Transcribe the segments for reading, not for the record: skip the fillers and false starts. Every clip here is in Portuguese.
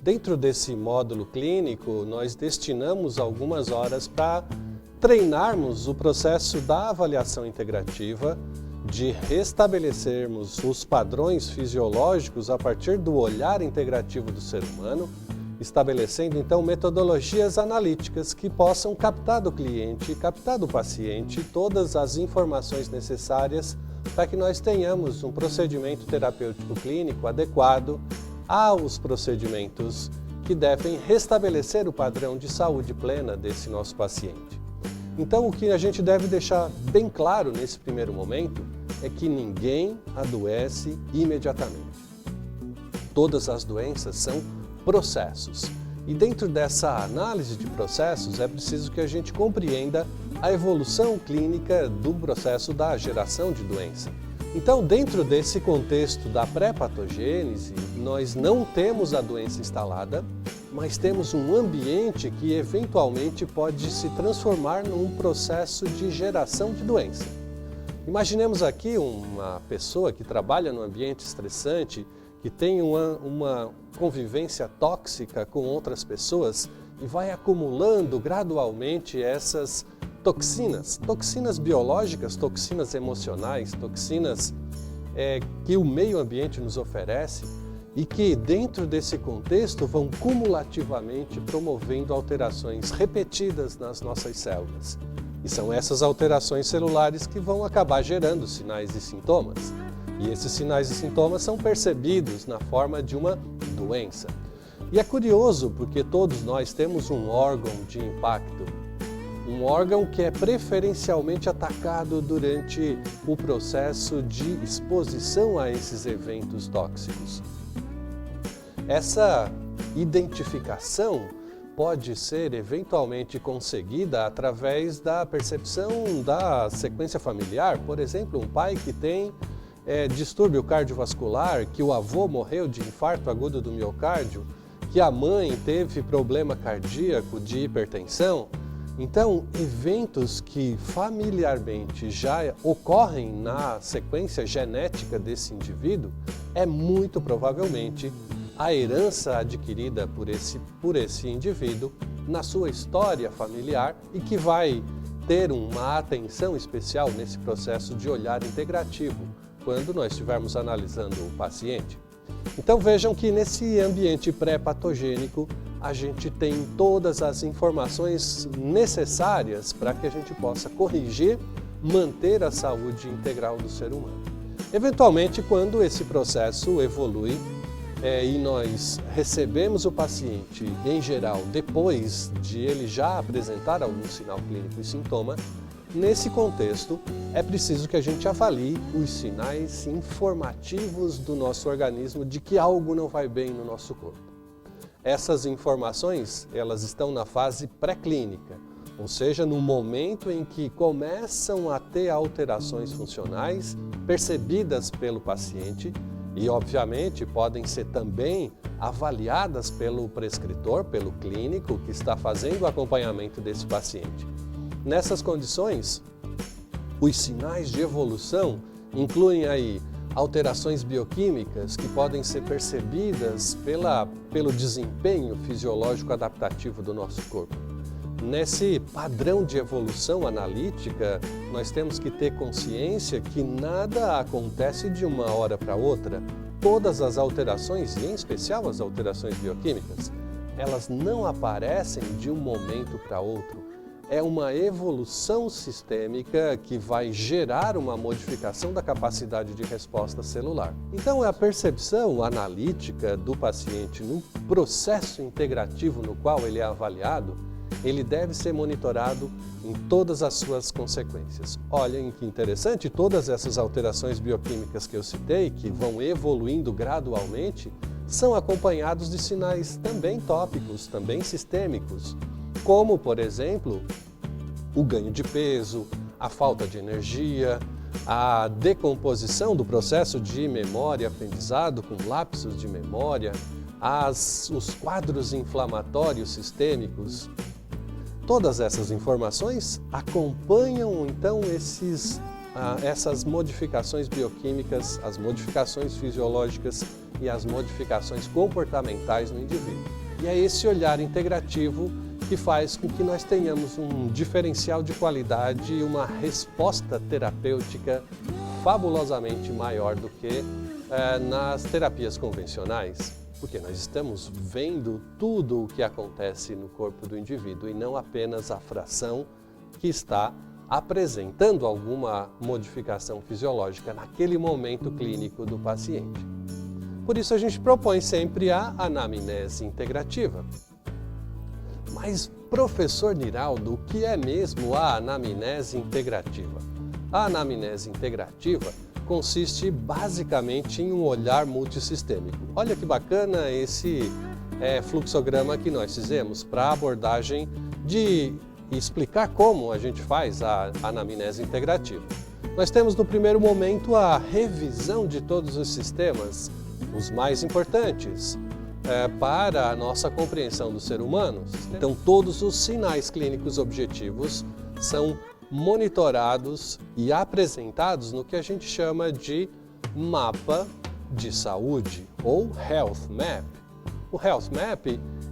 Dentro desse módulo clínico, nós destinamos algumas horas para treinarmos o processo da avaliação integrativa, de restabelecermos os padrões fisiológicos a partir do olhar integrativo do ser humano, estabelecendo então metodologias analíticas que possam captar do cliente, captar do paciente todas as informações necessárias para que nós tenhamos um procedimento terapêutico clínico adequado aos procedimentos que devem restabelecer o padrão de saúde plena desse nosso paciente. Então, o que a gente deve deixar bem claro nesse primeiro momento é que ninguém adoece imediatamente. Todas as doenças são processos. E dentro dessa análise de processos é preciso que a gente compreenda a evolução clínica do processo da geração de doença. Então, dentro desse contexto da pré-patogênese, nós não temos a doença instalada, mas temos um ambiente que eventualmente pode se transformar num processo de geração de doença. Imaginemos aqui uma pessoa que trabalha num ambiente estressante, que tem uma convivência tóxica com outras pessoas e vai acumulando gradualmente essas toxinas biológicas, toxinas emocionais, toxinas que o meio ambiente nos oferece e que dentro desse contexto vão cumulativamente promovendo alterações repetidas nas nossas células. E são essas alterações celulares que vão acabar gerando sinais e sintomas. E esses sinais e sintomas são percebidos na forma de uma doença. E é curioso porque todos nós temos um órgão de impacto, um órgão que é preferencialmente atacado durante o processo de exposição a esses eventos tóxicos. Essa identificação pode ser eventualmente conseguida através da percepção da sequência familiar. Por exemplo, um pai que tem distúrbio cardiovascular, que o avô morreu de infarto agudo do miocárdio, que a mãe teve problema cardíaco de hipertensão. Então, eventos que familiarmente já ocorrem na sequência genética desse indivíduo é muito provavelmente a herança adquirida por esse indivíduo na sua história familiar e que vai ter uma atenção especial nesse processo de olhar integrativo quando nós estivermos analisando o paciente. Então vejam que nesse ambiente pré-patogênico a gente tem todas as informações necessárias para que a gente possa corrigir, manter a saúde integral do ser humano. Eventualmente, quando esse processo evolui e nós recebemos o paciente, em geral, depois de ele já apresentar algum sinal clínico e sintoma, nesse contexto é preciso que a gente avalie os sinais informativos do nosso organismo de que algo não vai bem no nosso corpo. Essas informações, elas estão na fase pré-clínica, ou seja, no momento em que começam a ter alterações funcionais percebidas pelo paciente e, obviamente, podem ser também avaliadas pelo prescritor, pelo clínico que está fazendo o acompanhamento desse paciente. Nessas condições, os sinais de evolução incluem aí alterações bioquímicas que podem ser percebidas pelo desempenho fisiológico adaptativo do nosso corpo. Nesse padrão de evolução analítica, nós temos que ter consciência que nada acontece de uma hora para outra. Todas as alterações, e em especial as alterações bioquímicas, elas não aparecem de um momento para outro. É uma evolução sistêmica que vai gerar uma modificação da capacidade de resposta celular. Então, a percepção analítica do paciente no processo integrativo no qual ele é avaliado, ele deve ser monitorado em todas as suas consequências. Olhem que interessante, todas essas alterações bioquímicas que eu citei, que vão evoluindo gradualmente, são acompanhados de sinais também tópicos, também sistêmicos, como, por exemplo, o ganho de peso, a falta de energia, a decomposição do processo de memória e aprendizado com lapsos de memória, os quadros inflamatórios sistêmicos. Todas essas informações acompanham, então, esses essas modificações bioquímicas, as modificações fisiológicas e as modificações comportamentais no indivíduo. E é esse olhar integrativo que faz com que nós tenhamos um diferencial de qualidade e uma resposta terapêutica fabulosamente maior do que nas terapias convencionais, porque nós estamos vendo tudo o que acontece no corpo do indivíduo e não apenas a fração que está apresentando alguma modificação fisiológica naquele momento clínico do paciente. Por isso a gente propõe sempre a anamnese integrativa. Mas, professor Niraldo, o que é mesmo a anamnese integrativa? A anamnese integrativa consiste basicamente em um olhar multissistêmico. Olha que bacana esse fluxograma que nós fizemos para a abordagem de explicar como a gente faz a anamnese integrativa. Nós temos no primeiro momento a revisão de todos os sistemas, os mais importantes, para a nossa compreensão do ser humano. Então, todos os sinais clínicos objetivos são monitorados e apresentados no que a gente chama de mapa de saúde ou Health Map. O Health Map,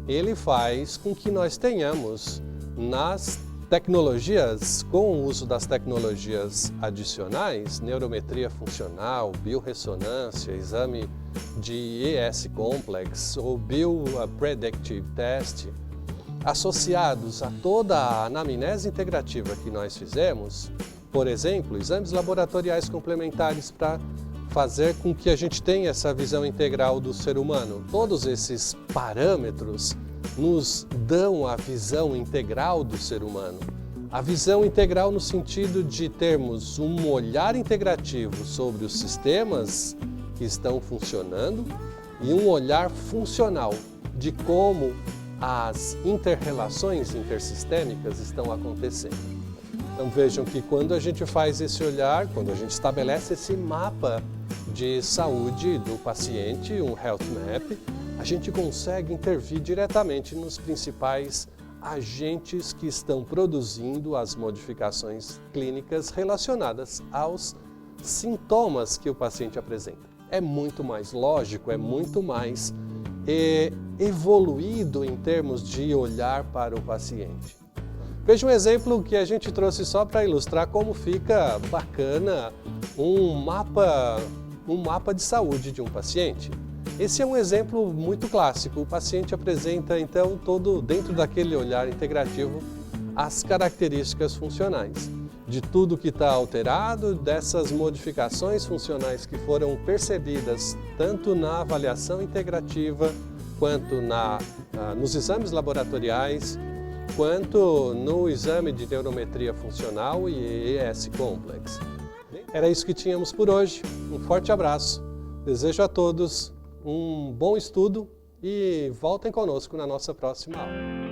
ele faz com que nós tenhamos nas tecnologias, com o uso das tecnologias adicionais, neurometria funcional, biorressonância, exame de ES Complex ou Biopredictive Test, associados a toda a anamnese integrativa que nós fizemos, por exemplo, exames laboratoriais complementares para fazer com que a gente tenha essa visão integral do ser humano. Todos esses parâmetros nos dão a visão integral do ser humano. A visão integral no sentido de termos um olhar integrativo sobre os sistemas que estão funcionando e um olhar funcional de como as interrelações intersistêmicas estão acontecendo. Então vejam que quando a gente faz esse olhar, quando a gente estabelece esse mapa de saúde do paciente, um Health Map, a gente consegue intervir diretamente nos principais agentes que estão produzindo as modificações clínicas relacionadas aos sintomas que o paciente apresenta. É muito mais lógico, é muito mais evoluído em termos de olhar para o paciente. Veja um exemplo que a gente trouxe só para ilustrar como fica bacana um mapa de saúde de um paciente. Esse é um exemplo muito clássico. O paciente apresenta, então, todo dentro daquele olhar integrativo, as características funcionais de tudo que está alterado, dessas modificações funcionais que foram percebidas tanto na avaliação integrativa, quanto nos exames laboratoriais, quanto no exame de neurometria funcional e ES Complex. Era isso que tínhamos por hoje. Um forte abraço. Desejo a todos um bom estudo e voltem conosco na nossa próxima aula.